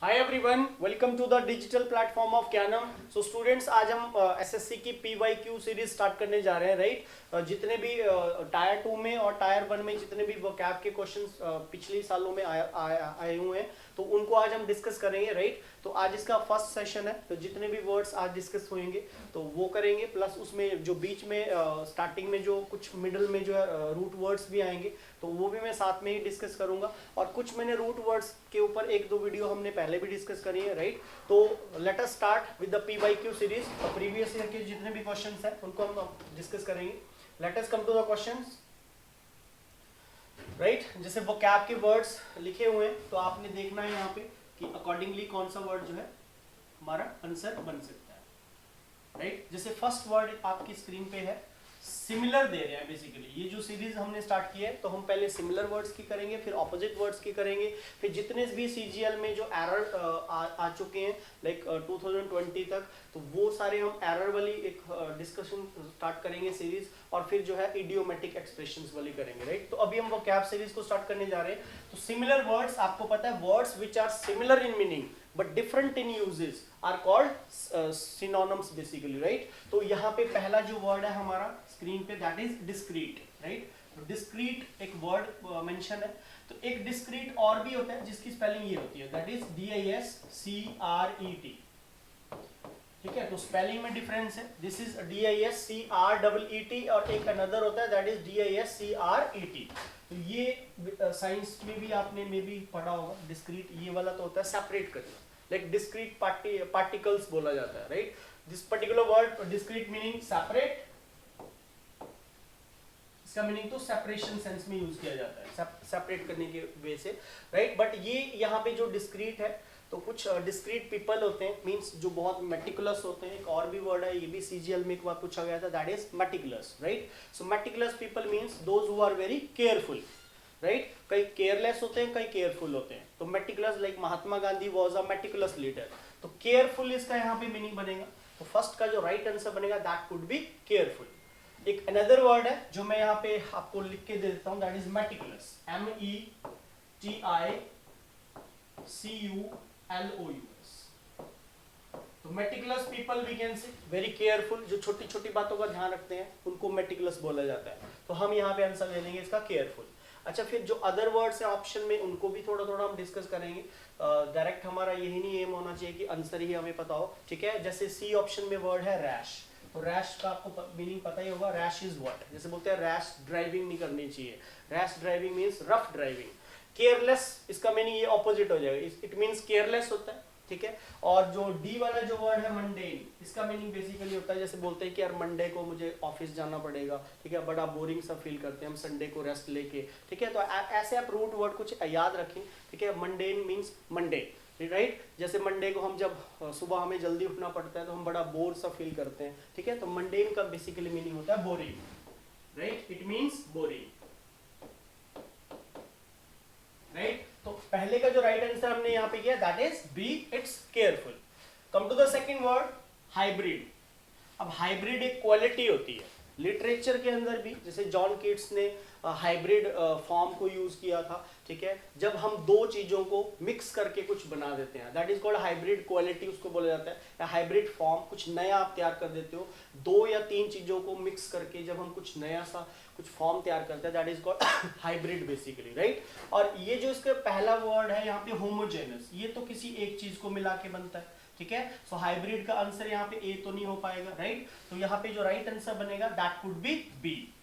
Hi everyone, welcome to the digital platform of Gyanam. So students, आज हम SSC की PYQ series start करने जा रहे हैं, राइट। जितने भी टायर 2 में और टायर 1 में जितने भी वोकैब के क्वेश्चंस पिछले सालों में आए हुए हैं, तो उनको आज हम डिस्कस करेंगे, राइट। तो आज इसका फर्स्ट सेशन है, तो जितने भी वर्ड्स आज डिस्कस होंगे तो वो करेंगे, प्लस उसमें जो बीच में स्टार्टिंग में जो कुछ मिडिल में जो है रूट वर्ड्स भी आएंगे, तो वो भी मैं साथ में ही डिस्कस करूंगा। और कुछ मैंने रूट वर्ड्स के ऊपर एक दो वीडियो हमने पहले भी डिस्कस करी है, राइट। तो let us start with the PYQ series. Previous year के जितने भी क्वेश्चंस हैं उनको हम डिस्कस करेंगे। Let us come to the questions, right. जैसे वोकैब के वर्ड्स लिखे हुए हैं, तो आपने देखना है यहाँ पे कि अकॉर्डिंगली कौन सा वर्ड जो है हमारा आंसर बन सकता है, राइट। जैसे फर्स्ट वर्ड आपकी स्क्रीन पे है, सिमिलर दे रहे हैं। बेसिकली ये जो सीरीज हमने स्टार्ट की है, तो हम पहले सिमिलर वर्ड्स की करेंगे, फिर ऑपोजिट वर्ड्स की करेंगे, फिर जितने भी सीजीएल में जो एरर आ चुके हैं लाइक 2020 तक, तो वो सारे हम एरर वाली एक डिस्कशन स्टार्ट करेंगे सीरीज, और फिर जो है इडियोमेटिक एक्सप्रेशंस वाली करेंगे, राइट। तो अभी हम वोकैब सीरीज को स्टार्ट करने जा रहे हैं। तो सिमिलर वर्ड्स, आपको पता है words which are similar in meaning but different in uses are called synonyms basically, right। तो यहाँ पे पहला जो वर्ड है हमारा स्क्रीन पे, that is discrete, right। तो discrete एक वर्ड मेंशन है। तो एक discrete और भी होता है जिसकी स्पेलिंग ये होती है, that is DISCRET, ठीक है। तो स्पेलिंग में डिफरेंस है, दिस इज DISCREET, और एक अनदर होता है दैट इज DISCRET। तो ये साइंस में भी आपने मे भी पढ़ा होगा। डिस्क्रीट ये वाला तो होता है सेपरेट करना, लाइक डिस्क्रीट पार्टिकल्स बोला जाता है, right. This particular word discrete meaning separate, इसका मीनिंग तो सेपरेशन सेंस में यूज किया जाता है, सेपरेट करने के वे से, राइट। बट ये यहाँ पे जो डिस्क्रीट है, तो कुछ डिस्क्रीट पीपल होते हैं, मींस जो बहुत मेटिकुलस होते हैं। एक और भी वर्ड है, ये भी सीजीएल में एक बार पूछा गया था, that is meticulous, right. So meticulous people means those who are very careful, right. कई केयरलेस होते हैं, कई केयरफुल होते हैं। तो meticulous, like Mahatma Gandhi was a meticulous leader, तो केयरफुल इसका यहाँ पे मीनिंग बनेगा। तो फर्स्ट का जो राइट आंसर बनेगा दैट कुड बी केयरफुल। एक अनदर वर्ड है जो मैं यहाँ पे आपको लिख के दे देता हूँ, दैट इज मेटिकुलस, METICULOUS। तो meticulous people we can say very careful, जो छोटी छोटी बातों का ध्यान रखते हैं उनको मेटिकुलस बोला जाता है। तो हम यहाँ पे आंसर ले लेंगे इसका केयरफुल। अच्छा, फिर जो अदर वर्ड्स है ऑप्शन में, उनको भी थोड़ा थोड़ा हम डिस्कस करेंगे। डायरेक्ट हमारा यही नहीं एम होना चाहिए कि आंसर ही हमें पता हो, ठीक है। जैसे सी ऑप्शन में वर्ड है रैश, तो रैश का आपको मीनिंग पता ही होगा, रैश इज व्हाट। जैसे बोलते हैं रैश ड्राइविंग नहीं करनी चाहिए, rash driving means rough driving. Careless, इसका मीनिंग ये ऑपोजिट हो जाएगा, इट मींस केयरलेस होता है, ठीक है। और जो डी वाला जो वर्ड है मंडेन, इसका मीनिंग बेसिकली होता है, जैसे बोलते हैं कि यार मंडे को मुझे ऑफिस जाना पड़ेगा, ठीक है, बड़ा बोरिंग सा फील करते हैं हम संडे को रेस्ट लेके, ठीक है। तो ऐसे आप रूट वर्ड कुछ याद रखें, ठीक है। Mundane means Monday, right. जैसे मंडे को हम जब सुबह हमें जल्दी उठना पड़ता है तो हम बड़ा बोर सा फील करते हैं, ठीक है। तो मंडेन का बेसिकली मीनिंग होता है boring, right, it means boring, right. तो पहले का जो राइट आंसर हमने यहाँ पे किया that is B, it's careful. Come to the second word, hybrid. अब हाइब्रिड एक क्वालिटी होती है लिटरेचर के अंदर भी, जैसे जॉन कीट्स ने हाइब्रिड फॉर्म को यूज किया था, ठीक है। जब हम दो चीजों को मिक्स करके कुछ बना देते हैं, that is called hybrid quality, उसको बोला जाता है, या हाइब्रिड फॉर्म। कुछ नया आप तैयार कर देते हो, दो या तीन चीजों को मिक्स करके जब हम कुछ नया सा कुछ फॉर्म तैयार करते हैं, that is called hybrid basically, right. और ये जो इसका पहला वर्ड है यहाँ पे होमोजेनस, ये तो किसी एक चीज को मिला के बनता है, ठीक है। सो हाइब्रिड का आंसर यहाँ पे ए तो नहीं हो पाएगा, राइट। तो यहाँ पे जो राइट आंसर बनेगा that could be B,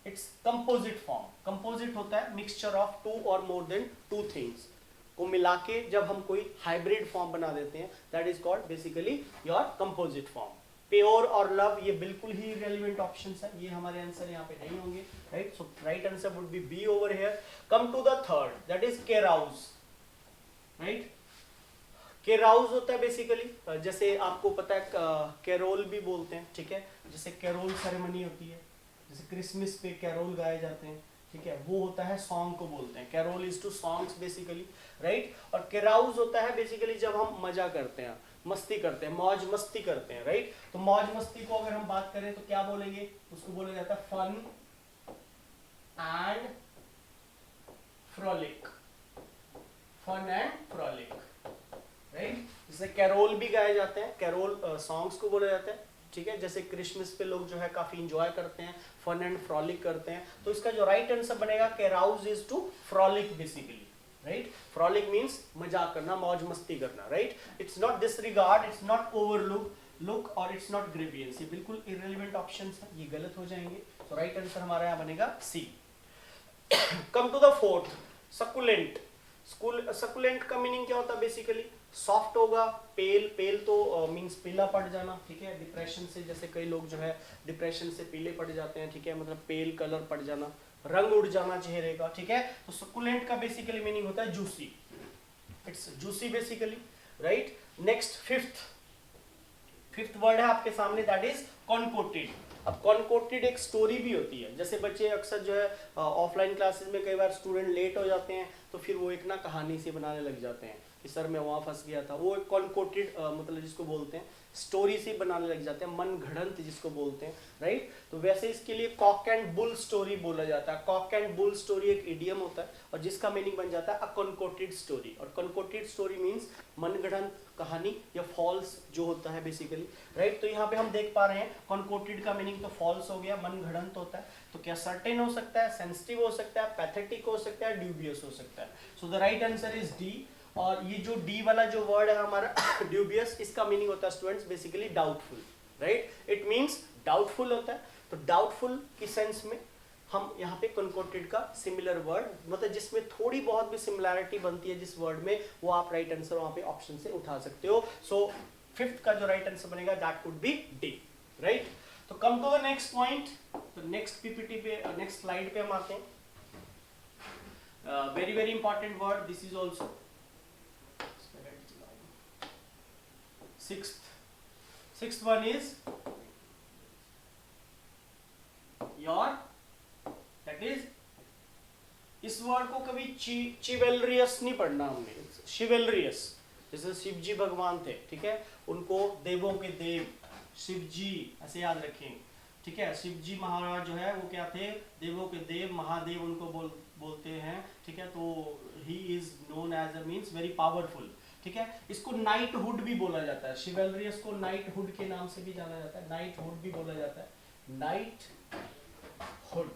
it's composite form. Composite होता है मिक्सचर ऑफ टू और मोर देन टू थिंग्स को मिला के जब हम कोई हाइब्रिड फॉर्म बना देते हैं, that is called basically your composite form. Pure और लव ये बिल्कुल ही रेलिवेंट ऑप्शंस है, ये हमारे आंसर यहाँ पे नहीं होंगे, right. So right answer would be B over here. Come to the third, that is carouse, right. Carouse होता है बेसिकली, जैसे आपको पता है कैरोल भी बोलते हैं, ठीक है। जैसे कैरोल सेरेमनी होती है, जैसे क्रिसमस पे कैरोल गाए जाते हैं, ठीक है, वो होता है सॉन्ग को बोलते हैं। Carol is to songs basically, right. और केराउज होता है बेसिकली जब हम मजा करते हैं, मस्ती करते हैं, मौज मस्ती करते हैं, राइट। तो मौज मस्ती को अगर हम बात करें तो क्या बोलेंगे, उसको बोला जाता है fun and frolic, fun and frolic, जैसे कैरोल भी गाए जाते हैं, कैरोल सॉन्ग्स को बोला जाता है, ठीक है। जैसे क्रिसमस पे लोग जो है काफी इंजॉय करते हैं, फन एंड फ्रॉलिक करते हैं, तो इसका जो राइट आंसर बनेगा carouse is to frolic basically, right. Frolic means मजाक करना, मौज मस्ती करना, राइट। It's not disregard, it's not overlook और इट्स नॉट ग्रेवियंस, ये बिल्कुल इररिलेवेंट ऑप्शंस हैं, ये गलत हो जाएंगे। तो राइट आंसर हमारा यहाँ बनेगा C. Come to the fourth, succulent. Succulent का मीनिंग क्या होता है बेसिकली? सॉफ्ट होगा, पेल, पेल तो मींस पीला पड़ जाना, ठीक है। डिप्रेशन से, जैसे कई लोग जो है डिप्रेशन से पीले पड़ जाते हैं, ठीक है, मतलब पेल कलर पड़ जाना, रंग उड़ जाना चेहरे का, ठीक है। तो सकुलेंट का बेसिकली मीनिंग होता है juicy, it's juicy basically, right. Next fifth word है आपके सामने, दैट इज कॉनकोटेड। अब कॉनकोटेड एक स्टोरी भी होती है, जैसे बच्चे अक्सर जो है ऑफलाइन क्लासेस में कई बार स्टूडेंट लेट हो जाते हैं, तो फिर वो एक ना कहानी से बनाने लग जाते हैं कि सर मैं वहाँ फंस गया था, वो एक कॉनकोटेड मतलब जिसको बोलते हैं स्टोरी से बनाने लग जाते हैं, मन घड़ंत जिसको बोलते हैं, राइट। तो वैसे इसके लिए कॉक एंड बुल स्टोरी बोला जाता है। कॉक एंड बुल स्टोरी एक इडियम होता है और जिसका मीनिंग बन जाता है अ कॉनकोटेड स्टोरी, और कॉनकोटेड स्टोरी मींस मनगढ़ंत कहानी या फॉल्स जो होता है बेसिकली, राइट। तो यहाँ पे हम देख पा रहे हैं कॉनकोटेड का मीनिंग तो फॉल्स हो गया, मनगढ़ंत होता है, तो क्या सर्टेन हो सकता है, सेंसिटिव हो सकता है, पैथेटिक हो सकता है, ड्यूबियस हो सकता है। So the right answer is D. और ये जो डी वाला जो वर्ड है हमारा ड्यूबियस, इसका मीनिंग होता है students basically doubtful, right. It means doubtful होता है, तो डाउटफुल की सेंस में हम यहाँ पे कॉनकोटेड का सिमिलर वर्ड, मतलब जिसमें थोड़ी बहुत भी सिमिलैरिटी बनती है जिस वर्ड में, वो आप राइट आंसर वहाँ पे ऑप्शन से उठा सकते हो। सो फिफ्थ का जो राइट आंसर बनेगा that could be D, right. तो come to the next point, तो नेक्स्ट पीपीटी पे, नेक्स्ट स्लाइड पे हम आते हैं। Very very important word this is also. Sixth one is your, that is, इस वर्ड को कभी चिवेलरियस नहीं पढ़ना हमने, शिवेलरियस। जैसे शिव जी भगवान थे, ठीक है, उनको देवों के देव शिव जी ऐसे याद रखें, ठीक है। शिव जी महाराज जो है वो क्या थे, देवों के देव, महादेव उनको बोलते हैं, ठीक है। तो he is known as a means very powerful, ठीक है। इसको नाइट हुड भी बोला जाता है, शिवेलरियस को नाइट हुड के नाम से भी जाना जाता है, नाइट हुड भी बोला जाता है, नाइट हुड।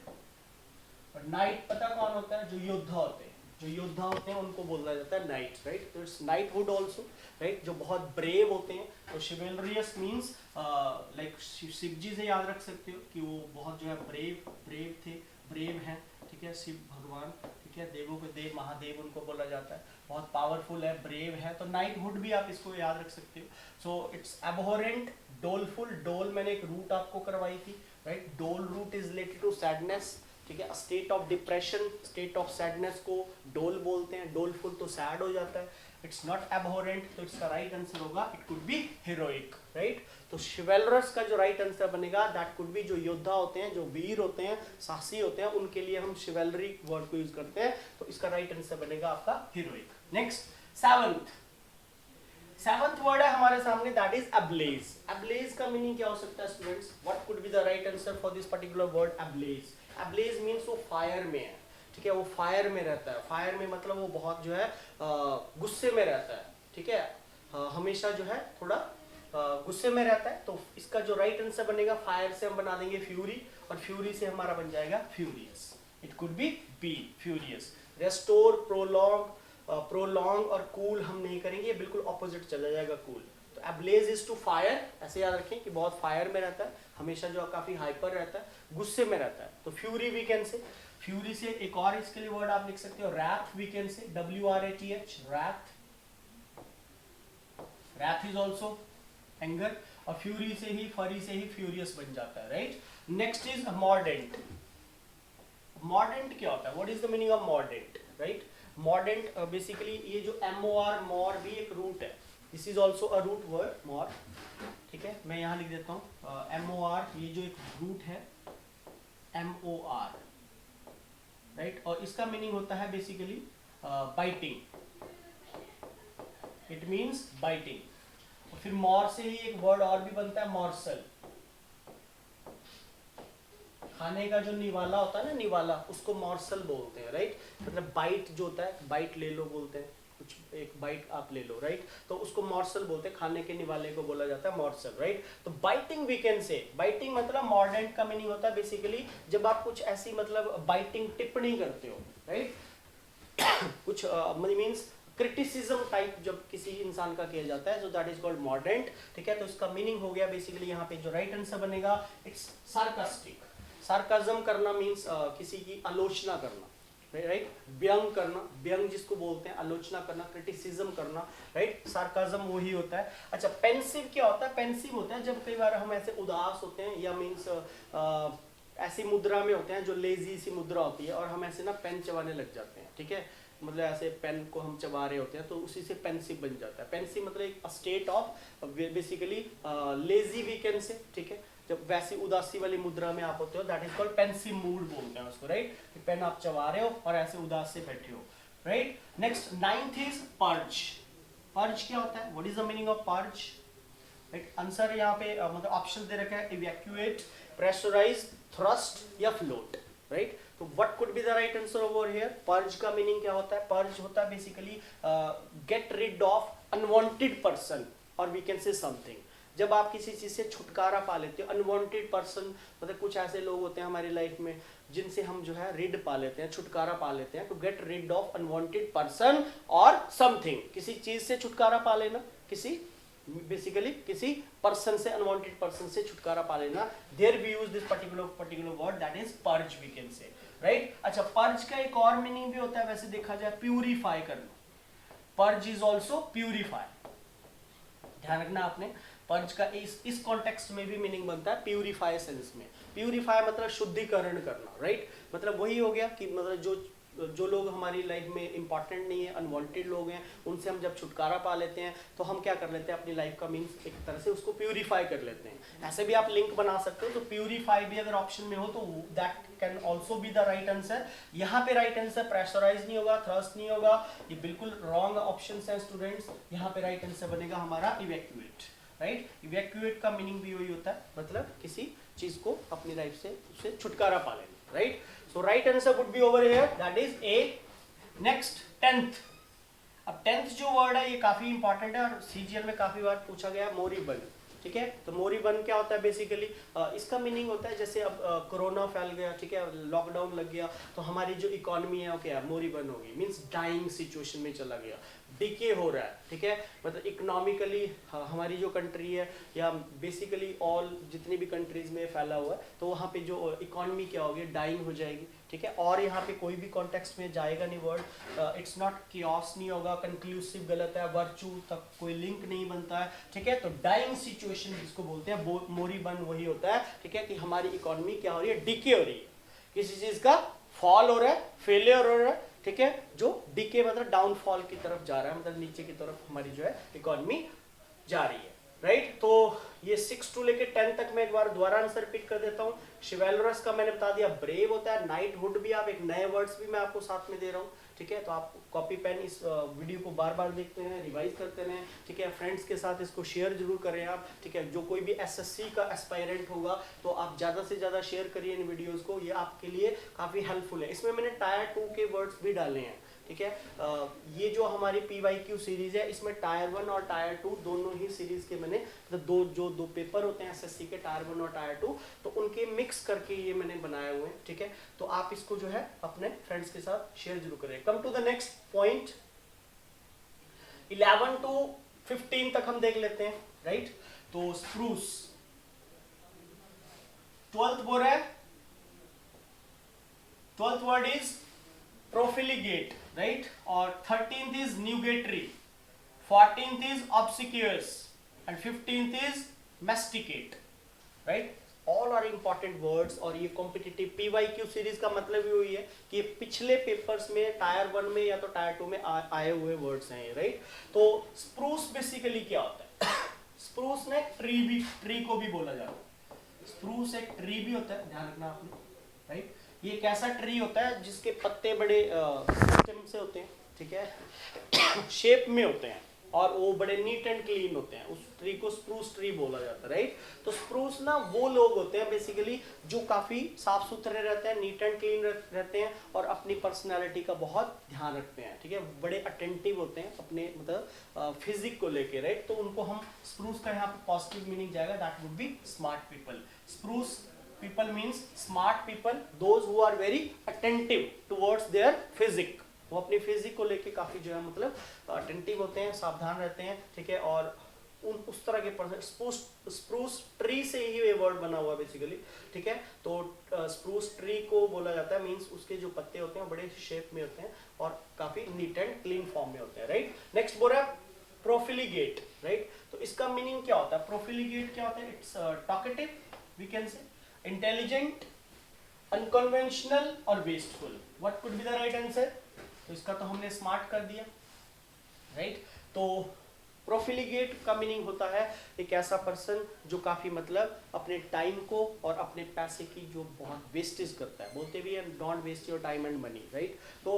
और नाइट पता कौन होता है? जो योद्धा होते हैं, जो योद्धा होते हैं उनको बोला जाता है नाइट, राइट। तो it's night hood also, right, जो बहुत ब्रेव होते हैं। तो शिवेलरियस मीन्स लाइक शिव जी से याद रख सकते हो कि वो बहुत जो है ब्रेव थे, ब्रेव हैं, ठीक है, शिव भगवान, ठीक है, देवों के देव, महादेव उनको बोला जाता है, बहुत पावरफुल है, ब्रेव है, तो नाइट हुड भी आप इसको याद रख सकते हो। सो इट्स एबहोरेंट, डोलफुल, डोल मैंने एक रूट आपको करवाई थी, right. Dol root is related to sadness, ठीक है। State of depression, state of sadness को डोल बोलते हैं, डोलफुल तो सैड हो जाता है। इट्स नॉट एबहोरेंट, तो इसका राइट आंसर होगा it could B heroic, right. तो शिवेलरस का जो राइट आंसर बनेगा दैट कुड बी, जो योद्धा होते हैं, जो वीर होते हैं, साहसी होते हैं, उनके लिए हम शिवेलरी वर्ड को यूज करते हैं, तो इसका राइट आंसर बनेगा आपका हीरोइक। नेक्स्ट सेवंथ वर्ड है हमारे सामने, दैट इज अब्लेज। अब्लेज का मीनिंग क्या हो सकता है students? What could be the right answer for this particular word ablaze? Ablaze means वो फायर में है, ठीक है, वो फायर में रहता है। फायर में मतलब वो बहुत जो है गुस्से में रहता है, ठीक है, हमेशा जो है थोड़ा गुस्से में रहता है। तो इसका जो राइट आंसर बनेगा, फायर से हम बना देंगे फ्यूरी, और फ्यूरी से हमारा बन जाएगा furious. It could be be, furious. Restore, prolong और कूल हम नहीं करेंगे, बिल्कुल ऑपोजिट चला जाएगा कूल। तो अब्लेज इज टू फायर, ऐसे याद रखें कि बहुत फायर में रहता है, हमेशा जो काफी हाइपर रहता है, गुस्से में रहता है। तो fury we can say, fury से एक और इसके लिए वर्ड आप लिख सकते हो, wrath we can say, WRATH, wrath. Wrath is also anger, और फ्यूरी से ही, फरी से ही फ्यूरियस बन जाता है, right. Next is mordant. Mordant क्या होता है? What is the meaning of mordant, right. Mordant basically ये जो MOR, मोर भी एक रूट है, this is also a root word, mor, ठीक है। मैं यहाँ लिख देता हूँ MOR, ये जो एक रूट है MOR, राइट। और इसका मीनिंग होता है basically biting, it means biting. और फिर मोर से ही एक वर्ड और भी बनता है, मॉर्सल। खाने का जो निवाला होता है ना, निवाला, उसको मॉर्सल बोलते हैं, राइट। मतलब बाइट जो होता है, बाइट ले लो बोलते हैं, कुछ एक बाइट आप ले लो, राइट, तो उसको मॉर्सल बोलते हैं, खाने के निवाले को बोला जाता है मॉर्सल, राइट। तो biting we can say, biting मतलब मॉर्डेंट का मीनिंग होता है बेसिकली जब आप कुछ ऐसी मतलब बाइटिंग टिप्पणी करते हो, राइट, कुछ मीन्स क्रिटिसिज्म टाइप जब किसी इंसान का किया जाता है, so that is called mordant, ठीक है। तो इसका मीनिंग हो गया बेसिकली यहाँ पे जो राइट आंसर बनेगा इट्स सार्कास्टिक। सार्काज्म करना मीन्स किसी की आलोचना करना, राइट, व्यंग करना, व्यंग जिसको बोलते हैं, आलोचना करना, क्रिटिसिज्म करना, राइट, सार्काज्म वही होता है। अच्छा, पेंसिव क्या होता है? पेंसिव होता है जब कई बार हम ऐसे उदास होते हैं या मीन्स ऐसी मुद्रा में होते हैं जो लेजी सी मुद्रा होती है और हम ऐसे ना पेन चबाने लग जाते हैं, ठीक है, मतलब ऐसे पेन को हम चबा रहे होते हैं तो उसी से पेंसिव बन जाता है। पेंसिव मतलब एक state of basically lazy weekend से, ठीक है, जब वैसी उदासी वाली मुद्रा में आप होते हो that is called pensive mood बोलते हैं उसको, राइट, पेन आप चबा रहे हो और ऐसे उदास से बैठे हो, right. Next 9th is purge. Purge क्या होता है? What is the meaning of purge? Right, answer यहाँ पे मतलब ऑप्शन दे रखा है, इवैक्यूएट, प्रेशराइज, थ्रस्ट या फ्लोट, राइट। तो what could be the right answer over here? Purge का मीनिंग क्या होता है? पर्ज होता है basically get rid of unwanted person और वी कैन से समथिंग। जब आप किसी चीज से छुटकारा पा लेते हो, अनवांटेड पर्सन मतलब कुछ ऐसे लोग होते हैं हमारी लाइफ में जिनसे हम जो है रिड पा लेते हैं, छुटकारा पा लेते हैं। To get rid of unwanted person और समथिंग, किसी चीज से छुटकारा पा लेना, किसी बेसिकली किसी पर्सन से, अनवांटेड पर्सन से छुटकारा पा लेना। There we use this particular word that is purge we can say, right. अच्छा, पर्ज का एक और मीनिंग भी होता है वैसे देखा जाए, प्यूरिफाई करना। पर्ज इज ऑल्सो प्यूरिफाई, ध्यान रखना आपने, पर्ज का इस कॉन्टेक्स्ट में भी मीनिंग बनता है प्यूरिफाई सेंस में। प्यूरिफाई मतलब शुद्धिकरण करना, राइट, मतलब वही हो गया कि मतलब जो लोग हमारी लाइफ में इंपॉर्टेंट नहीं है, अनवांटेड लोग हैं, उनसे हम जब छुटकारा पा लेते हैं तो हम क्या कर लेते हैं अपनी लाइफ का मीन्स एक तरह से उसको प्यूरिफाई कर लेते हैं। ऐसे भी आप लिंक बना सकते हो, तो प्यूरिफाई भी अगर ऑप्शन में हो तो that can also be the right answer. यहाँ पे राइट आंसर प्रेशराइज नहीं होगा, थ्रस्ट नहीं होगा, ये बिल्कुल रॉन्ग ऑप्शन है स्टूडेंट्स। यहाँ पे राइट आंसर बनेगा हमारा इवैक्यूएट, राइट। इवैक्यूएट का मीनिंग भी वही होता है, मतलब किसी चीज को अपनी लाइफ से उससे छुटकारा पा लेना, right. So right answer would be over here, that is A. Next 10th। अब 10th जो वर्ड है ये काफी इंपॉर्टेंट है और सीजीएल में काफी बार पूछा गया, मोरिबन, ठीक है। तो मोरिबन क्या होता है बेसिकली? इसका मीनिंग होता है जैसे अब कोरोना फैल गया, ठीक है, लॉकडाउन लग गया तो हमारी जो इकोनॉमी है वो क्या है? मोरिबन होगी, मींस डाइंग सिचुएशन में चला गया, डिके हो रहा है, ठीक है, मतलब इकोनॉमिकली हमारी जो कंट्री है या बेसिकली ऑल जितनी भी कंट्रीज में फैला हुआ है तो वहाँ पे जो इकोनॉमी क्या होगी? डाइंग हो जाएगी, ठीक है। और यहाँ पे कोई भी कॉन्टेक्स्ट में जाएगा नहीं वर्ड, इट्स नॉट कियोस नहीं होगा, कंक्लूसिव गलत है, वर्चू तक कोई लिंक नहीं बनता है, ठीक है। तो डाइंग सिचुएशन जिसको बोलते हैं मोरिबन वही होता है, ठीक है, कि हमारी इकोनॉमी क्या हो रही है? डिके हो रही है, किसी चीज का फॉल हो रहा है, फेलियर हो रहा है, ठीक है, जो डिके मतलब डाउनफॉल की तरफ जा रहा है, मतलब नीचे की तरफ हमारी जो है इकोनॉमी जा रही है, राइट। तो ये 6 to लेके 10 तक मैं एक बार दोबारा आंसर रिपीट कर देता हूँ। शिवेलरस का मैंने बता दिया, ब्रेव होता है, नाइटहुड भी, आप एक नए वर्ड्स भी मैं आपको साथ में दे रहा हूँ, ठीक है। तो आप कॉपी पेन इस वीडियो को बार बार देखते हैं, रिवाइज करते हैं, ठीक है, फ्रेंड्स के साथ इसको शेयर जरूर करें आप, ठीक है। जो कोई भी एसएससी का एस्पायरेंट होगा तो आप ज़्यादा से ज़्यादा शेयर करिए इन वीडियोज़ को, ये आपके लिए काफ़ी हेल्पफुल है। इसमें मैंने टायर 2 के वर्ड्स भी डाले हैं, ठीक है। ये जो हमारी PYQ सीरीज है इसमें टायर 1 और टायर 2 दोनों ही सीरीज के मैंने दो पेपर होते हैं एसएससी के, टायर 1 और टायर 2, तो उनके मिक्स करके ये मैंने बनाए हुए हैं, ठीक है। तो आप इसको जो है अपने फ्रेंड्स के साथ शेयर जरूर करें। Come to the next point, 11 to 15 तक हम देख लेते हैं, राइट। तो स्प्रूस 12th बोल रहा है, 12th word is profligate, right, और 13th is nugatory, 14th is obsequious and 15th is masticate, right, all are important words। और ये competitive PYQ सीरीज का मतलब ही वही है कि पिछले पेपर्स में टायर 1 में या तो टायर 2 में आए हुए वर्ड्स हैं, राइट। तो स्प्रूस बेसिकली क्या होता है? स्प्रूस ने ट्री को भी बोला जाता है, स्प्रूस एक ट्री भी होता है, ध्यान रखना आपने, राइट। ये एक ऐसा ट्री होता है जिसके पत्ते बड़े सिस्टम से होते हैं, ठीक है, शेप में होते हैं और वो बड़े नीट एंड क्लीन होते हैं, उस ट्री को स्प्रूस ट्री बोला जाता है, राइट। तो स्प्रूस ना वो लोग होते हैं बेसिकली जो काफी साफ सुथरे रहते हैं, नीट एंड क्लीन रहते हैं और अपनी पर्सनैलिटी का बहुत ध्यान रखते हैं, ठीक है, बड़े अटेंटिव होते हैं अपने मतलब फिजिक को लेके, राइट। तो उनको हम स्प्रूस का यहाँ पे पॉजिटिव मीनिंग जाएगा, that would B smart people. Spruce people means smart people, those who are very attentive towards their physique, वो अपनी फिजिक को लेके काफी जो है मतलब अटेंटिव होते हैं, सावधान रहते हैं, ठीक है। और उस तरह के पर्सन, स्प्रूस ट्री से ही ये वर्ड बना हुआ बेसिकली, ठीक है। तो स्प्रूस ट्री को बोला जाता है, मींस उसके जो पत्ते होते हैं बड़े शेप में होते हैं और काफी नीट एंड क्लीन फॉर्म में होते हैं, राइट। नेक्स्ट बोल रहा है प्रोफिलिगेट, राइट। तो इसका मीनिंग क्या होता है, प्रोफिलिगेट क्या होता है, it's talkative, we can say intelligent, unconventional और wasteful. What could be the right answer, तो इसका तो हमने स्मार्ट कर दिया, राइट। तो प्रोफिलिगेट का मीनिंग होता है एक ऐसा पर्सन जो काफी मतलब अपने टाइम को और अपने पैसे की जो बहुत वेस्टेज करता है, बोलते भी है don't waste your time and money, right. तो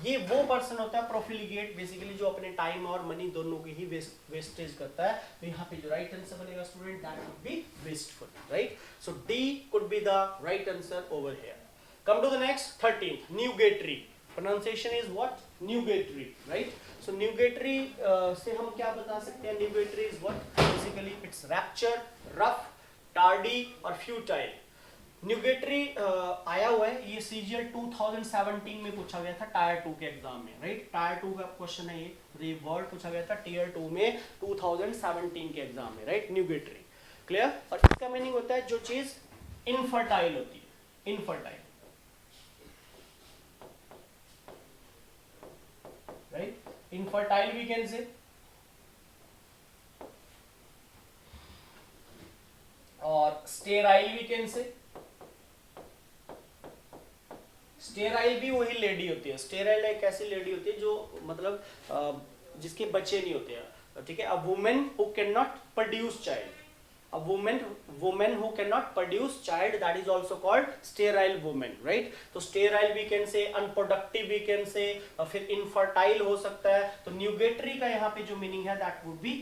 ये वो पर्सन होता है प्रोफिलिगेट बेसिकली जो अपने टाइम और मनी दोनों की ही वेस्टेज करता है। तो यहाँ पे जो राइट आंसर बनेगा student, that would be wasteful, right. So D could be the right answer over here. Come to the next 13th, nugatory. Pronunciation is what, nugatory, right. So nugatory से हम क्या बता सकते हैं, nugatory is what, basically it's rapture, rough, tardy और futile. Nugatory आया हुआ है, ये सीजीएल 2017 में पूछा गया था टायर 2 के एग्जाम में, राइट। टायर 2 का क्वेश्चन है ये वर्ड पूछा गया था टीयर 2 में 2017 के एग्जाम में, राइट। न्यूगेटरी, क्लियर। और इसका मीनिंग होता है जो चीज इनफर्टाइल होती है, infertile, right. infertile we can say, और sterile we can say। sterile भी वही लेडी होती है, sterile एक ऐसी लेडी होती है जो मतलब जिसके बच्चे नहीं होते हैं, ठीक है। a woman who cannot produce child, a woman who cannot produce child, that is also called sterile woman, right। तो sterile we can say, unproductive we can say, फिर infertile हो सकता है। तो nugatory का यहाँ पे जो मीनिंग है that would be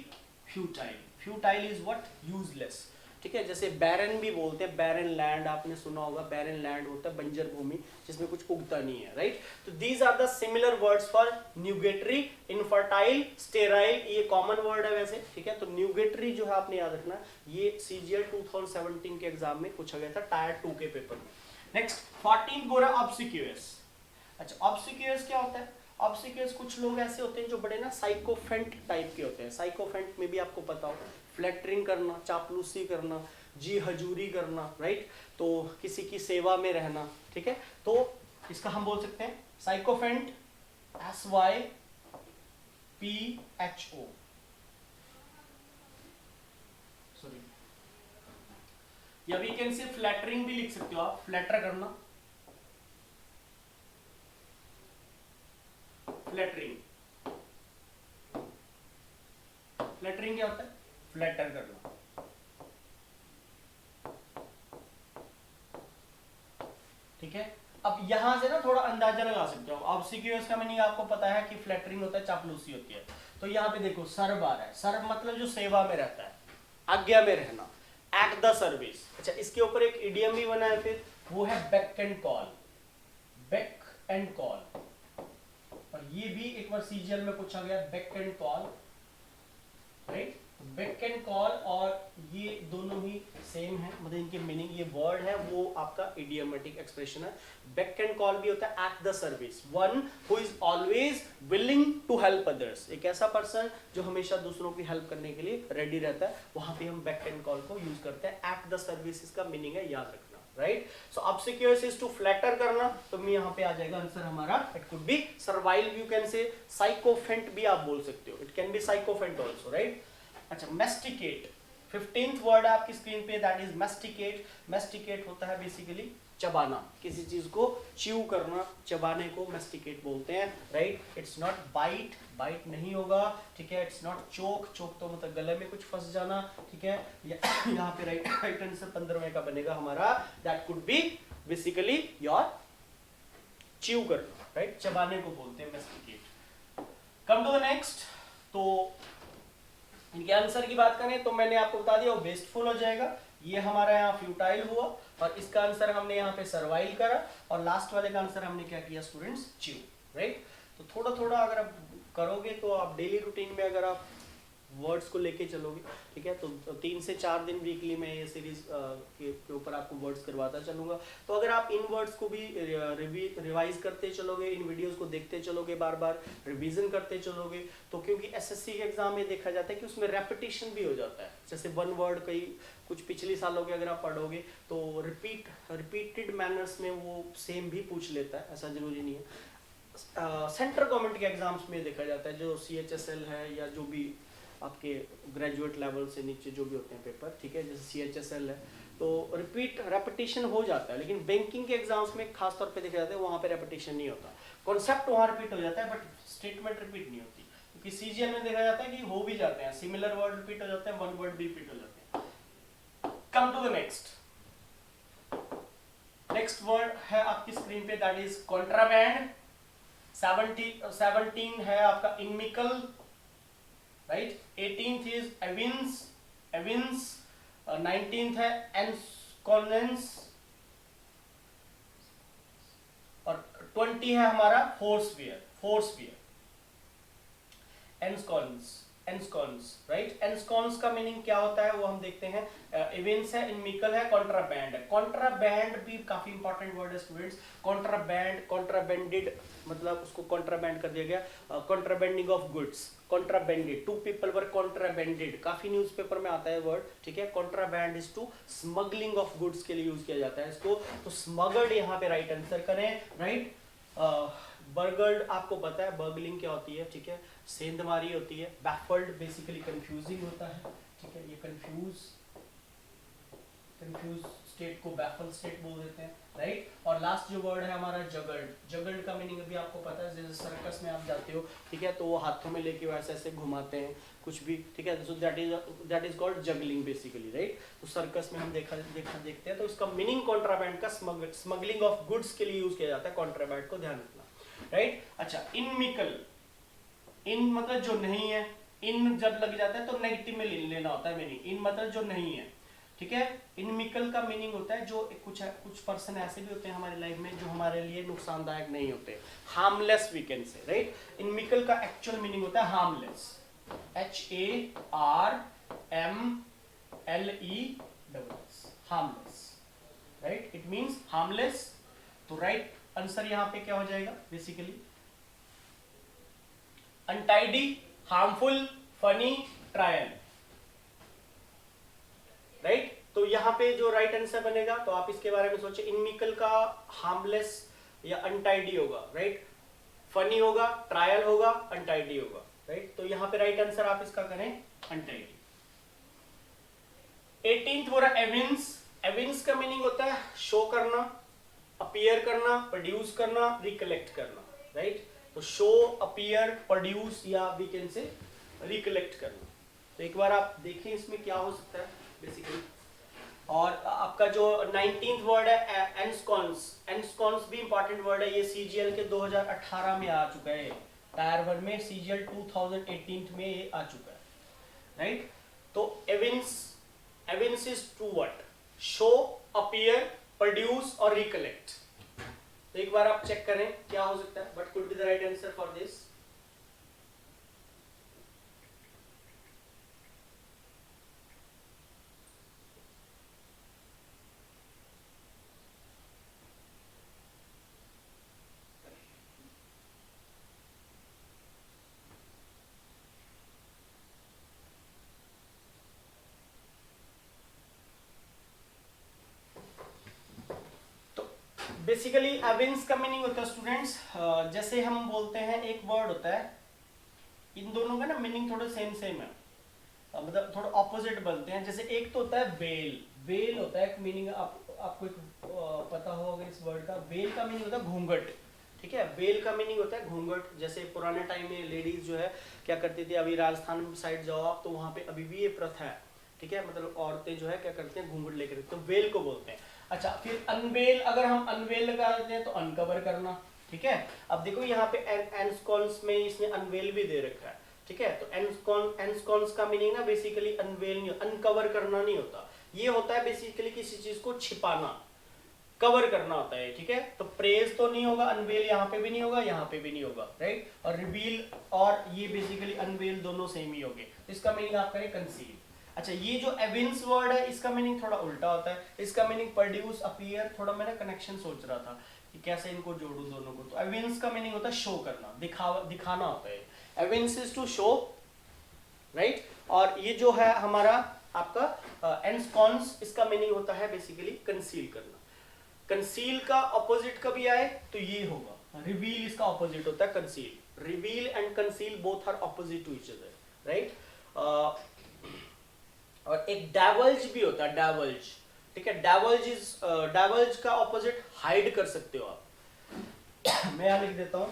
futile। futile is what, useless, ठीक है। जैसे बैरन भी बोलते हैं, बैरन लैंड आपने सुना होगा, बैरन लैंड होता है बंजर भूमि जिसमें कुछ उगता नहीं है, राइट। तो these are the similar words for nugatory, infertile, sterile, ये कॉमन वर्ड है वैसे, ठीक है। तो न्यूगेटरी जो है आपने याद रखना, ये सीजीएल 2017 के एग्जाम में पूछा गया था टायर 2 के पेपर में। नेक्स्ट 14 गोरा ऑब्सिक्यूअस। अच्छा, ऑब्सिक्यूअस क्या होता है, ऑब्सिक्यूअस कुछ लोग ऐसे होते हैं जो बड़े ना साइकोफेंट टाइप के होते हैं। साइकोफेंट में भी आपको पता हो, फ्लैटरिंग करना, चापलूसी करना, जी हजूरी करना, राइट। तो किसी की सेवा में रहना, ठीक है। तो इसका हम बोल सकते हैं साइकोफेंट, SYPHO, सॉरी, या वी कैन से फ्लैटरिंग भी लिख सकते हो आप, फ्लैटर करना, फ्लैटरिंग। फ्लैटरिंग क्या होता है, फ्लैटर करना, ठीक है। अब यहां से ना थोड़ा अंदाजा लगा सकते हो, ऑब्सिक्यूअस का मीनिंग आपको पता है कि फ्लैटरिंग होता है, चापलूसी होती है। तो यहाँ पे देखो सर्व आ रहा है, सर्व मतलब जो सेवा में रहता है, आज्ञा में रहना, एट द सर्विस। अच्छा, इसके ऊपर एक इडियम भी बना है फिर, वो है beck and call, back and call. और ये भी एक बार सीजीएल में पूछा गया, back and call, right. Back and call और ये दोनों ही सेम है, मतलब इनके मीनिंग, ये वर्ड है वो आपका इडियोमेटिक एक्सप्रेशन है। बैक एंड कॉल भी होता है at the service, one who is always willing to help others, एक ऐसा पर्सन जो हमेशा दूसरों की हेल्प करने के लिए रेडी रहता है, वहां पे हम बैक एंड कॉल को यूज करते हैं। एट द सर्विस इसका मीनिंग है, याद रखना, right. So obsequious is to flatter करना, तो मैं यहाँ पे आ जाएगा आंसर हमारा, it could be servile, you can say sycophant भी आप बोल सकते हो, it can be sycophant also, right. अच्छा, मैस्टिकेट 15th वर्ड है आपकी स्क्रीन पे, दैट इज मैस्टिकेट। मैस्टिकेट होता है बेसिकली चबाना, किसी चीज को च्यू करना, चबाने को मैस्टिकेट बोलते हैं, राइट। इट्स नॉट बाइट, बाइट नहीं होगा, ठीक है। इट्स नॉट चोक, चोक तो मतलब गले में कुछ फंस जाना, ठीक है। यहाँ पे राइट आंसर 15वें का बनेगा हमारा, that could be basically your chew करना, राइट, चबाने को बोलते हैं masticate. Come to the next, तो इनके आंसर की बात करें तो मैंने आपको बता दिया वो वेस्टफुल हो जाएगा, ये हमारा यहाँ फ्यूटाइल हुआ, और इसका आंसर हमने यहाँ पे सर्वाइल करा, और लास्ट वाले का आंसर हमने क्या किया स्टूडेंट्स, च्यू, राइट। तो थोड़ा थोड़ा अगर आप करोगे तो आप डेली रूटीन में अगर आप वर्ड्स को लेके चलोगे, ठीक है, तो 3 से 4 दिन वीकली में ये सीरीज के ऊपर आपको वर्ड्स करवाता चलूंगा। तो अगर आप इन वर्ड्स को भी रिवाइज करते चलोगे, इन वीडियोस को देखते चलोगे, बार बार रिवीजन करते चलोगे, तो क्योंकि एसएससी के एग्जाम में देखा जाता है कि उसमें रेपिटेशन भी हो जाता है, जैसे वन वर्ड कई कुछ पिछले सालों के अगर आप पढ़ोगे तो रिपीटेड मैनर्स में वो सेम भी पूछ लेता है, ऐसा जरूरी नहीं है। सेंट्रल गवर्नमेंट के एग्जाम्स में देखा जाता है, जो CHSL है या जो भी आपके ग्रेजुएट लेवल से नीचे जो भी होते हैं पेपर, ठीक है, जैसे CHSL है, तो रेपिटेशन हो जाता है, लेकिन बैंकिंग के एग्जाम्स में खास तौर पे देखा जाता है वहाँ पे रेपिटेशन नहीं होता, कॉन्सेप्ट वहाँ रिपीट हो जाता है बट स्टेटमेंट रिपीट नहीं होती, क्योंकि CGL में देखा जाता है कि हो भी जाते हैं, सिमिलर वर्ड रिपीट हो जाते हैं, वन वर्ड भी रिपीट हो जाते हैं। Come to the next word है आपकी स्क्रीन पे, दैट इज कॉन्ट्राबैंड। 17 है आपका inimical, right, 18th is evince, 19th है एनस्कॉलेंस, और 20 है हमारा फोर्सवियर, एनस्कॉन्स, राइट। एनस्कॉन्स का मीनिंग क्या होता है वो हम देखते हैं। इवेंट्स है, इनमिकल है, कॉन्ट्राबैंड है। कॉन्ट्राबैंड भी काफी इंपॉर्टेंट वर्ड है स्टूडेंट्स। कॉन्ट्राबैंड, कॉन्ट्राबैंडेड, मतलब उसको कॉन्ट्राबैंड कर दिया गया, contrabanding of goods, contrabanded, 2 people were contrabanded, काफी न्यूज़पेपर में आता है वर्ड, ठीक है। Contraband is to smuggling of goods के लिए यूज किया जाता है इसको, तो स्मगल्ड यहाँ पे राइट आंसर करें, राइट। बर्गल्ड आपको पता है बर्गलिंग क्या होती है, ठीक है, सेंधमारी होती है। बैफल्ड बेसिकली कंफ्यूजिंग होता है, ठीक है, ये कंफ्यूज स्टेट को बैफल स्टेट बोल देते हैं, राइट। और लास्ट जो वर्ड है हमारा जगल्ड का मीनिंग अभी आपको पता है, जैसे सर्कस में आप जाते हो, ठीक है, तो वो हाथों में लेके वैसे ऐसे घुमाते हैं कुछ भी, ठीक है, so that is called juggling basically, right. तो सर्कस में हम देखते हैं, तो इसका मीनिंग कॉन्ट्राबैंड का स्मगलिंग ऑफ गुड्स के लिए यूज किया जाता है, कॉन्ट्राबैंड को ध्यान रखना, राइट। अच्छा, इनमिकल, इन मतलब जो नहीं है, इन जब लग जाता है तो नेगेटिव में लेना होता है मीनिंग, इन मतलब जो नहीं है, ठीक है। इनमिकल का मीनिंग होता है जो कुछ पर्सन ऐसे भी होते हैं हमारी लाइफ में जो हमारे लिए नुकसानदायक नहीं होते, harmless we can say, right. Inimical का एक्चुअल मीनिंग होता है harmless, HARMLESS, harmless, right, it means harmless. तो राइट आंसर यहाँ पे क्या हो जाएगा basically, untidy, harmful, funny, trial, right. तो यहाँ पे जो राइट आंसर बनेगा, तो आप इसके बारे में सोचिए, इनमिकल का हार्मलेस या अनटाइडी होगा, राइट, फनी होगा, ट्रायल होगा, अनटाइडी होगा, राइट। तो यहाँ पे राइट आंसर आप इसका करें अनटाइडी। 18th वो रहा एविंस का मीनिंग होता है शो करना, अपीयर करना, प्रोड्यूस करना, रिकलेक्ट करना, राइट। तो शो, अपीयर, प्रोड्यूस या वी कैन से रिकलेक्ट करना। तो एक बार आप देखें इसमें क्या हो सकता है बेसिकली। और आपका जो 19th वर्ड है एनस्कॉन्स भी इंपॉर्टेंट वर्ड है, ये CGL के 2018 में आ चुका है, टायर 1 में CGL 2018 में ये आ चुका है, राइट। तो evince is to what, show, appear, produce और रिकलेक्ट। तो एक बार आप चेक करें क्या हो सकता है, what could be the right answer for this. Basically evince का मीनिंग होता है स्टूडेंट्स, जैसे हम बोलते हैं एक वर्ड होता है, इन दोनों का ना मीनिंग थोड़ा सेम है, मतलब थोड़ा ऑपोजिट बनते हैं। जैसे एक तो होता है वेल होता है एक मीनिंग, आपको एक पता होगा इस वर्ड का, वेल का मीनिंग होता है घूंघट, ठीक है, वेल का मीनिंग होता है घूंघट। जैसे पुराने टाइम में लेडीज जो है क्या करती थी, अभी राजस्थान साइड जाओ आप तो वहाँ पे अभी भी ये प्रथा है, ठीक है, मतलब औरतें जो है क्या करती हैं घूंघट लेकर, तो वेल को बोलते हैं। अच्छा, फिर अनवेल, अगर हम अनवेल लगा देते हैं तो अनकवर करना, ठीक है। अब देखो यहाँ पे एनस्कॉन्स में इसने अनवेल भी दे रखा है, ठीक है। तो एंस्कॉन्स का मीनिंग ना बेसिकली अनवेल नहीं, अनकवर करना नहीं होता, ये होता है बेसिकली किसी चीज को छिपाना, कवर करना होता है, ठीक है। तो प्रेज तो नहीं होगा, अनवेल यहाँ पे भी नहीं होगा, यहाँ पे भी नहीं होगा, राइट। और रिवील और ये बेसिकली अनवेल दोनों सेम ही होंगे, इसका मीनिंग आपका है कंसील। अच्छा, ये जो एविंस वर्ड है इसका मीनिंग थोड़ा उल्टा होता है, इसका मीनिंग प्रोड्यूस, अपीयर, थोड़ा मैंने कनेक्शन सोच रहा था कि कैसे इनको जोड़ू दोनों को। तो एविंस का मीनिंग होता है शो करना, दिखाना होता है, evince is to show, right. और ये जो है हमारा आपका एंस्कॉन्स, इसका मीनिंग होता है बेसिकली कंसील करना। कंसील का ऑपोजिट कभी आए तो ये होगा रिवील, इसका ऑपोजिट होता है conceal. Reveal and conceal both are opposite to each other, right. और एक डाइवल्ज भी होता है, डाइवल्ज, ठीक है। डाइवल्ज का ऑपोजिट हाइड कर सकते हो आप। मैं यहां लिख देता हूं,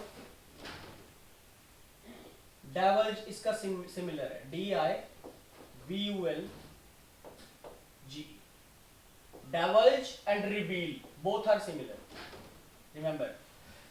डाइवल्ज इसका सिमिलर है, DIVULG। Divulge and reveal both are similar, remember,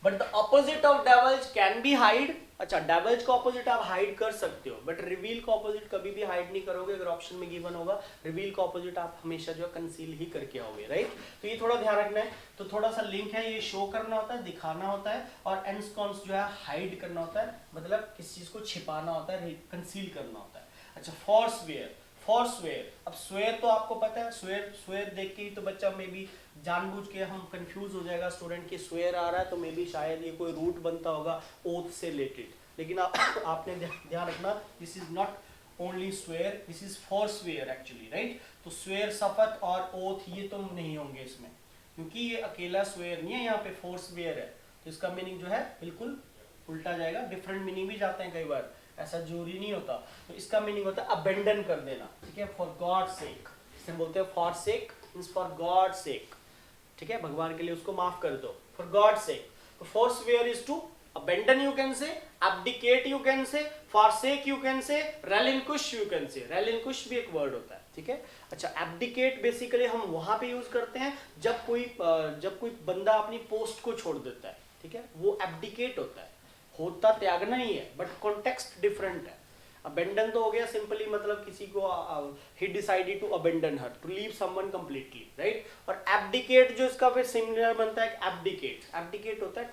but the opposite of divulge can be hide। अच्छा, divulge का opposite आप hide कर सकते हो, but reveal का opposite कभी भी hide नहीं करोगे। अगर ऑप्शन में गिवन होगा reveal का opposite आप हमेशा जो है conceal ही करके आओगे, राइट। तो ये थोड़ा ध्यान रखना है। तो थोड़ा सा लिंक है, ये शो करना होता है, दिखाना होता है, और ensconce जो है hide करना होता है, मतलब किसी चीज को छिपाना होता है, conceal करना होता है। अच्छा, forswear, फॉरस्वेयर। अब स्वेयर तो आपको पता है, स्वेयर देख के ही तो बच्चा मे बी जानबूझ के हम कंफ्यूज हो जाएगा स्टूडेंट की स्वेयर आ रहा है तो मे बी शायद ये कोई रूट बनता होगा ओथ से रिलेटेड, लेकिन आपने ध्यान रखना, this is not only swear, this is forswear actually, right. तो स्वेयर, शपथ और ओथ ये तो नहीं होंगे इसमें, क्योंकि ये अकेला स्वेयर नहीं है, यहाँ पे फॉरस्वेयर है, तो इसका मीनिंग जो है बिल्कुल उल्टा जाएगा। डिफरेंट मीनिंग भी जाते हैं कई बार, ऐसा जरूरी नहीं होता। तो इसका मीनिंग होता है अबेंडन कर देना, ठीक है। फॉर गॉड सेक, इसे बोलते हैं for sake means for God सेक, ठीक है, भगवान के लिए उसको माफ कर दो, फॉर गॉड सेक। तो forswear is to abandon, you can say abdicate, you can say forsake, you can say relinquish, you can say relinquish भी एक वर्ड होता है, ठीक है। अच्छा, abdicate बेसिकली हम वहां पे यूज करते हैं जब कोई बंदा अपनी पोस्ट को छोड़ देता है, ठीक है, वो abdicate होता है, होता त्यागना ही है, बट कॉन्टेक्स्ट डिफरेंट है। अबेंडन तो हो गया सिंपली, मतलब किसी को ही decided to abandon her, to leave someone completely, right. और एब्डिकेट जो इसका फिर सिमिलर बनता है, एब्डिकेट होता है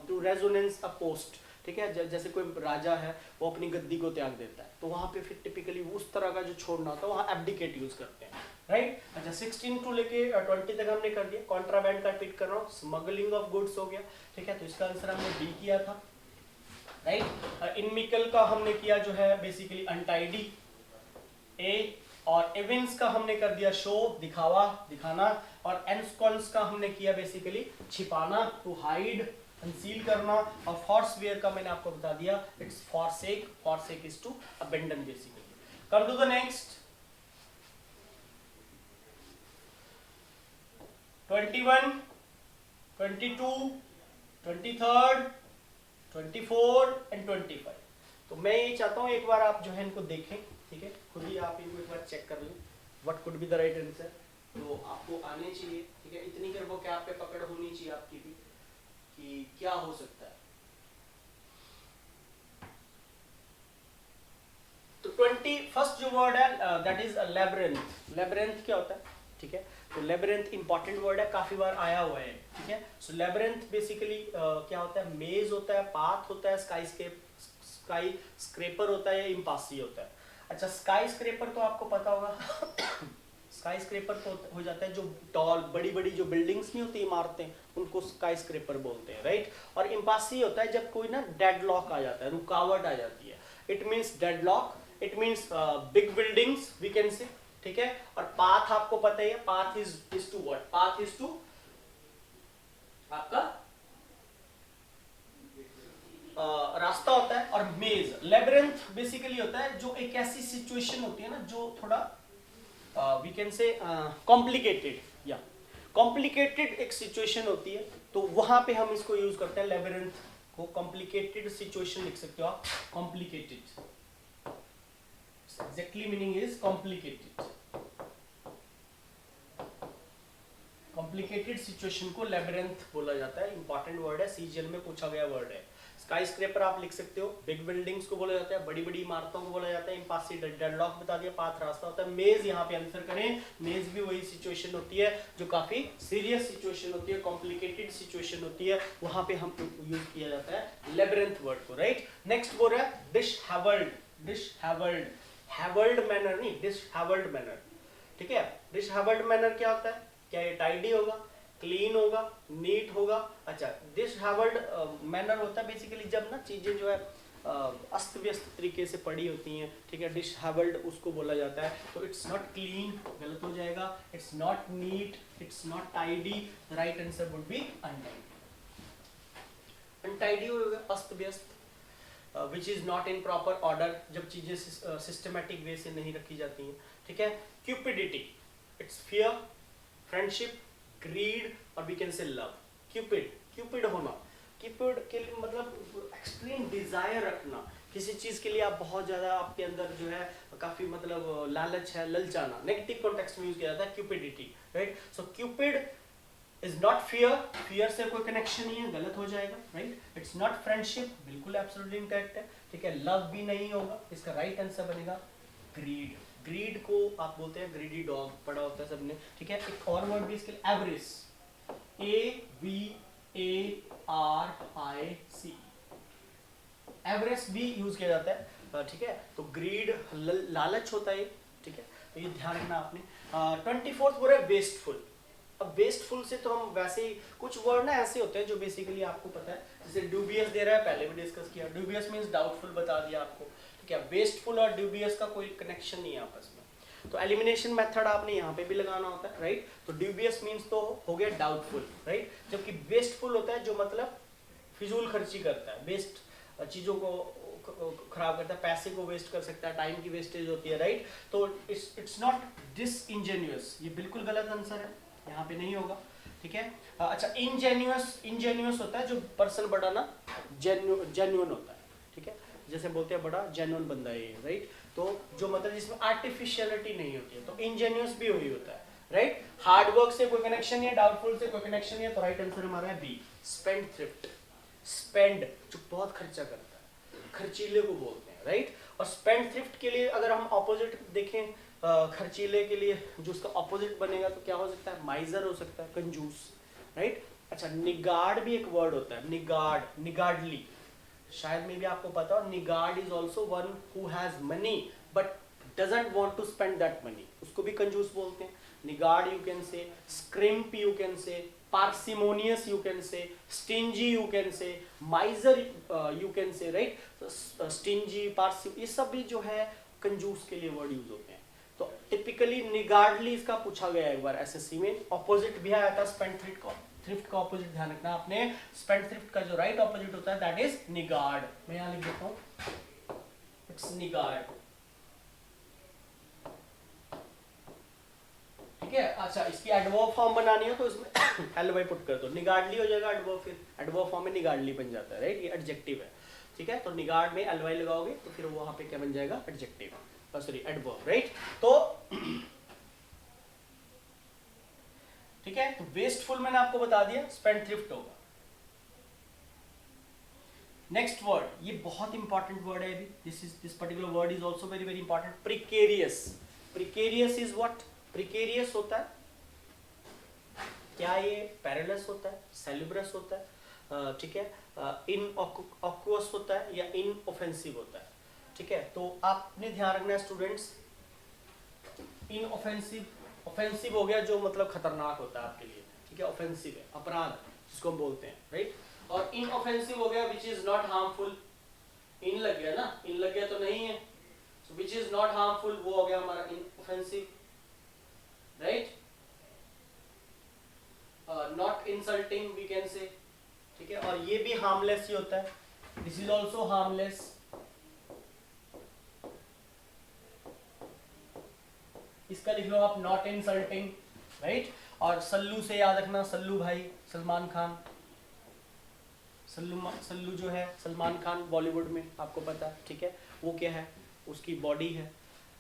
टू रेजोनेंस अ पोस्ट, ठीक है। जैसे कोई राजा है वो अपनी गद्दी को त्याग देता है, तो वहां पे फिर टिपिकली उस तरह का जो छोड़ना होता है वहां एब्डिकेट यूज करते हैं, राइट। अच्छा, 16 टू लेके 20 तक हमने कर दिया। कॉन्ट्राबैंड का रिपीट कर रहा हूँ, स्मगलिंग ऑफ गुड्स हो गया, ठीक है। तो इसका आंसर हमने डी किया था, राइट। इनमिकल का हमने किया जो है बेसिकली अनटाइडी, ए। और एविंस का हमने कर दिया शो, दिखावा, दिखाना। और एंस्कॉन्स का हमने किया बेसिकली छिपाना, टू हाइड, कंसील करना। और फॉरस्वेयर का मैंने आपको बता दिया, it's forsake, forsake is to abandon basically. Come to the next, 21, 22, 23, 24 and 25। तो मैं ये चाहता हूँ एक बार आप जो है इनको देखें, ठीक है, खुद ही आप इनको एक बार चेक कर लें, what could be the right answer. तो आपको आने चाहिए, ठीक है, इतनी कर वो क्या आप पे पकड़ होनी चाहिए आपकी भी कि क्या हो सकता है। तो 21st जो वर्ड है दैट इज लेब्रिंथ। लेब्रिंथ क्या होता है, ठीक है। तो लेब्रिंथ इंपॉर्टेंट वर्ड है, काफी बार आया हुआ है, ठीक है। सो लेब्रिंथ बेसिकली क्या होता है, मेज होता है, पाथ होता है, स्काई स्क्रेपर होता है, या इम्पासी होता है। अच्छा, स्काई स्क्रेपर तो आपको पता होगा स्काई स्क्रेपर तो हो जाता है जो टॉल बड़ी बड़ी जो बिल्डिंग्स नहीं होती, इमारतें, उनको स्काई स्क्रेपर बोलते हैं, राइट। और इम्पासी होता है जब कोई ना डेडलॉक आ जाता है, रुकावट आ जाती है, it means deadlock, it means big buildings we can say, ठीक है। और पाथ आपको पता ही है, path is to what, path is to आपका रास्ता होता है। और मेज, लेब्रिंथ बेसिकली होता है जो एक ऐसी सिचुएशन होती है ना जो थोड़ा वी कैन से कॉम्प्लिकेटेड, या कॉम्प्लिकेटेड एक सिचुएशन होती है, तो वहां पे हम इसको यूज करते हैं लेब्रिंथ को। कॉम्प्लिकेटेड सिचुएशन लिख सकते हो आप, complicated, exactly meaning is complicated. Complicated situation को लेब्रिंथ बोला जाता है, इंपॉर्टेंट वर्ड है, सीजीएल में पूछा गया वर्ड है। स्काई स्क्रेपर आप लिख सकते हो, बिग बिल्डिंग्स को बोला जाता है, बड़ी बड़ी इमारतों को बोला जाता है। इम्पासी डेडलॉक बता दिया, पाथ रास्ता होता है। मेज यहाँ पे आंसर करें, मेज भी वही सिचुएशन होती है जो काफी सीरियस सिचुएशन होती है, कॉम्प्लिकेटेड सिचुएशन होती है, वहां पे हम यूज किया जाता है लेबिरिंथ वर्ड को, राइट। नेक्स्ट बोल रहा है dish Howard, dish Howard, Howard manner नहीं, डिश हैवर्ड मैनर, ठीक है। डिश हैवर्ड मैनर क्या होता है? क्या ये टाइडी होगा, क्लीन होगा, नीट होगा? अच्छा, डिश हैवर्ड मैनर होता है बेसिकली जब ना चीजें जो है अस्त व्यस्त तरीके से पड़ी होती हैं, ठीक है, डिश हैवर्ड उसको बोला जाता है। तो इट्स नॉट क्लीन, गलत हो जाएगा। It's not neat, it's not tidy, the right answer would be untidy. Untidy होगा अस्त व्यस्त, which is not in proper order, जब चीजें सिस्टमैटिक वे से नहीं रखी जाती हैं, ठीक है। Cupidity, it's fear, friendship, greed और we can say love. Cupid, cupid होना, क्यूपिड के लिए मतलब एक्सट्रीम डिजायर रखना, किसी चीज के लिए आप बहुत ज्यादा, आपके अंदर जो है काफी मतलब लालच है, ललचाना, नेगेटिव कॉन्टेक्स्ट में यूज किया जाता है cupidity, right. So Cupid is not fear, fear से कोई कनेक्शन नहीं है, गलत हो जाएगा, राइट। इट्स नॉट फ्रेंडशिप, बिल्कुल एब्सोल्युटली इनकरेक्ट है, ठीक है। लव भी नहीं होगा, इसका राइट आंसर बनेगा ग्रीड। ग्रीड को आप बोलते हैं ग्रीडी डॉग, पढ़ा होता है सबने, ठीक है। एक और वर्ड भी इसके लिए, एवरिस, AVARIC, एवरेस्ट भी यूज किया जाता है, ठीक है। तो ग्रीड लालच होता है, ठीक है, तो ये ध्यान रखना आपने। 24th वर्ड है वेस्टफुल। अब वेस्टफुल से तो हम वैसे ही कुछ वर्ड ना ऐसे होते हैं जो बेसिकली आपको पता है, जैसे ड्यूबियस दे रहा है, पहले भी डिस्कस किया, ड्यूबियस मींस डाउटफुल बता दिया आपको, ठीक है। वेस्टफुल और ड्यूबियस का कोई कनेक्शन नहीं है आपस में, तो एलिमिनेशन मेथड आपने यहाँ पे भी लगाना होता है, राइट। तो ड्यूबियस मींस तो हो गया डाउटफुल, राइट, जबकि वेस्टफुल होता है जो मतलब फिजूल खर्ची करता है, वेस्ट चीजों को खराब करता है, पैसे को वेस्ट कर सकता है, टाइम की वेस्टेज होती है, राइट। तो इट्स नॉट डिसइंजेन्युअस, ये बिल्कुल गलत आंसर है, यहाँ पे नहीं होगा, ठीक है। अच्छा, इनजेन्युअस, इनजेन्युअस होता है जो पर्सन बड़ा ना जेन्युइन होता है, ठीक है, जैसे बोलते हैं बड़ा जेन्युइन बंदा है ये, राइट। तो जो मतलब जिसमें आर्टिफिशियलिटी नहीं होती है, तो इनजेन्युअस भी वही होता है, राइट। हार्ड वर्क से कोई कनेक्शन नहीं है, डाउटफुल से कोई कनेक्शन नहीं है, तो राइट आंसर हमारा है बी, स्पेंड थ्रिफ्ट। स्पेंड जो बहुत खर्चा करता है, खर्चीले को बोलते हैं, राइट। और स्पेंड थ्रिफ्ट के लिए अगर हम ऑपोजिट देखें, खर्चीले के लिए जो उसका ऑपोजिट बनेगा तो क्या हो सकता है? माइजर हो सकता है, कंजूस, राइट। अच्छा, निगार्ड भी एक वर्ड होता है, निगार्ड, निगार्डली, शायद में भी आपको पता हो, niggard is also one who has money but doesn't want to spend that money, उसको भी कंजूस बोलते हैं। Niggard you can say, scrimp you can say, parsimonious you can say, stingy you can say, miser you can say, right. Stingy, parsim, ये सब भी जो है कंजूस के लिए वर्ड यूज होते हैं। तो टिपिकली निगार्डली इसका पूछा गया एक बार एसएससी में, ऑपोजिट भी आया था स्पेंड थ्रिफ्ट का, थ्रिफ्ट का ऑपोजिट ध्यान रखना आपने, स्पेंड थ्रिफ्ट का जो राइट ऑपोजिट होता है दैट इज निगार्ड। मैं यहाँ लिख देता हूँ, इट्स निगार्ड, ठीक है। अच्छा, इसकी एडवर्ब फॉर्म बनानी है तो इसमें एलवाई पुट कर दो, निगार्डली हो जाएगा एडवर्ब, फिर एडवर्ब फॉर्म में निगार्डली बन जाता है, राइट, ये एडजेक्टिव है, ठीक है। तो निगार्ड में एलवाई लगाओगे तो फिर वहां पे क्या बन जाएगा? Adjective, sorry adverb, right. तो ठीक है, तो वेस्टफुल मैंने आपको बता दिया, स्पेंड थ्रिफ्ट होगा। नेक्स्ट वर्ड, ये बहुत इंपॉर्टेंट वर्ड है, this particular word is also very very important, precarious. Precarious is what? Precarious होता है, क्या ये पेरिलस होता है, सेल्यूब्रस होता है, ठीक है, इनऑक्युअस होता है या इनऑफेंसिव होता है, ठीक है। तो आपने ध्यान रखना है स्टूडेंट्स, इनऑफेंसिव, ऑफेंसिव हो गया जो मतलब खतरनाक होता है आपके लिए, ठीक है, ऑफेंसिव है अपराध जिसको हम बोलते हैं, राइट। और इनऑफेंसिव हो गया which is not harmful, in लग गया ना, इन लग गया तो नहीं है, so which is not harmful वो हो गया हमारा inoffensive, right. Not insulting we can say, ठीक है। और ये भी हार्मलेस ही होता है, दिस इज ऑल्सो हार्मलेस, इसका लिख लो आप नॉट इंसल्टिंग, राइट। और सल्लू से याद रखना, सल्लू भाई, सलमान खान, सल्लू जो है सलमान खान बॉलीवुड में आपको पता है, ठीक है, वो क्या है? उसकी बॉडी है,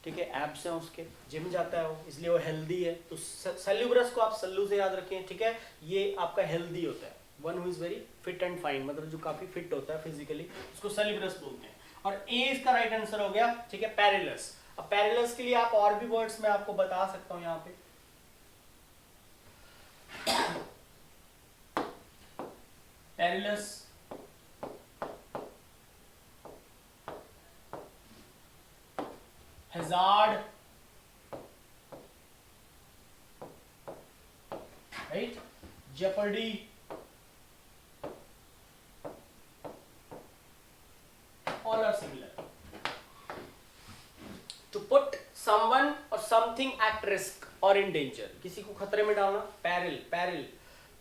ठीक है, एब्स हैं उसके, जिम जाता है वो, इसलिए वो हेल्दी है। तो सेल्यूब्रस को आप सल्लू से याद रखें, ठीक है, ये आपका हेल्दी होता है, one who is very fit and fine, मतलब जो काफी फिट होता है फिजिकली, उसको सेलिब्रस बोलते हैं। और ए इसका राइट आंसर हो गया, ठीक है, पेरिलस। अब पेरिलस के लिए आप और भी वर्ड्स मैं आपको बता सकता हूं यहाँ पे। Perilous, hazard, right, jeopardy, all are similar. To put someone or something at risk or in danger, किसी को खतरे में डालना, peril, peril,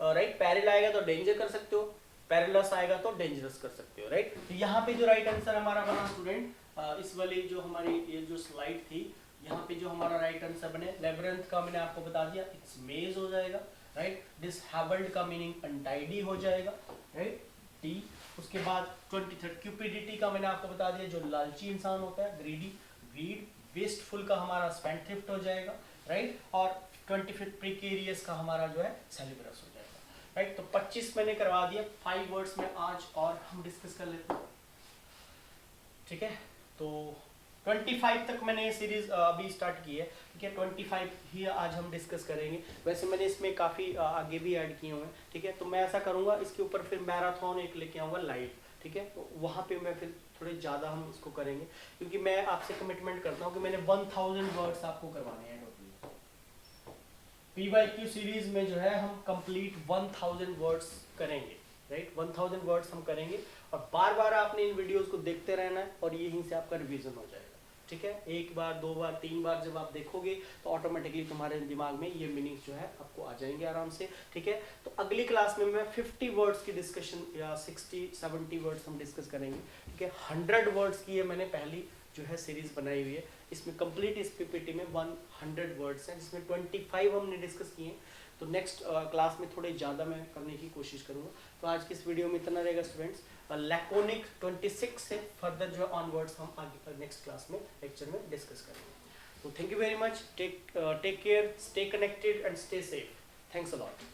राइट, peril आएगा तो danger कर सकते हो, perilous आएगा तो dangerous कर सकते हो, राइट। तो यहाँ पे जो राइट आंसर हमारा बना स्टूडेंट, इस वाली जो हमारी ये जो स्लाइड थी, यहाँ पे जो हमारा राइट आंसर बने, लेबरेंथ का मैंने आपको बता दिया, इट्स मेज हो जाएगा, राइट। डिसहेबल्ड का मीनिंग अनटाइडी हो जाएगा, राइट, डी। उसके बाद 23 क्यूपिडिटी का मैंने आपको बता दिया, जो लालची इंसान होता है, ग्रीडी, ग्रीड, वेस्टफुल का हमारा स्पेंडथ्रिफ्ट हो जाएगा, राइट। और 25 प्रिकेरियस का हमारा जो है सेलिब्रस हो जाएगा, राइट। तो 25 मैंने करवा दिया, 5 वर्ड्स में आज और हम डिस्कस कर लेते हैं, ठीक है। तो 25 तक मैंने ये सीरीज अभी स्टार्ट की है, ठीक है। 25 ही आज हम डिस्कस करेंगे। वैसे मैंने इसमें काफ़ी आगे भी ऐड किए हुए हैं, ठीक है। तो मैं ऐसा करूँगा, इसके ऊपर फिर मैराथन एक लेके आऊँगा लाइव, ठीक है। तो वहाँ पे मैं फिर थोड़े ज़्यादा हम इसको करेंगे, क्योंकि मैं आपसे कमिटमेंट करता हूँ कि मैंने 1000 वर्ड्स आपको करवाने हैं टोटली। PYQ सीरीज में जो है हम कंप्लीट 1000 वर्ड्स करेंगे, राइट। 1000 वर्ड्स हम करेंगे और बार बार आपने इन वीडियोस को देखते रहना है और यहीं से आपका रिवीजन हो जाएगा, ठीक है। एक बार, दो बार, तीन बार जब आप देखोगे तो ऑटोमेटिकली तुम्हारे दिमाग में ये मीनिंग्स जो है आपको आ जाएंगे आराम से, ठीक है। तो अगली क्लास में मैं 50 वर्ड्स की डिस्कशन या 60-70 वर्ड्स हम डिस्कस करेंगे, ठीक है। 100 वर्ड्स की ये मैंने पहली जो है सीरीज बनाई हुई है। इसमें कंप्लीट इस पीपीटी में 100 वर्ड्स हैं, जिसमें 25 हमने डिस्कस किए हैं। तो नेक्स्ट क्लास में थोड़े ज़्यादा मैं करने की कोशिश करूँगा। तो आज की इस वीडियो में इतना रहेगा स्टूडेंट्स। लैकोनिक 26 से फर्दर जो ऑनवर्ड्स हम आगे नेक्स्ट क्लास में लेक्चर में डिस्कस करेंगे। तो thank you very much, take care, stay connected and stay safe. Thanks a lot.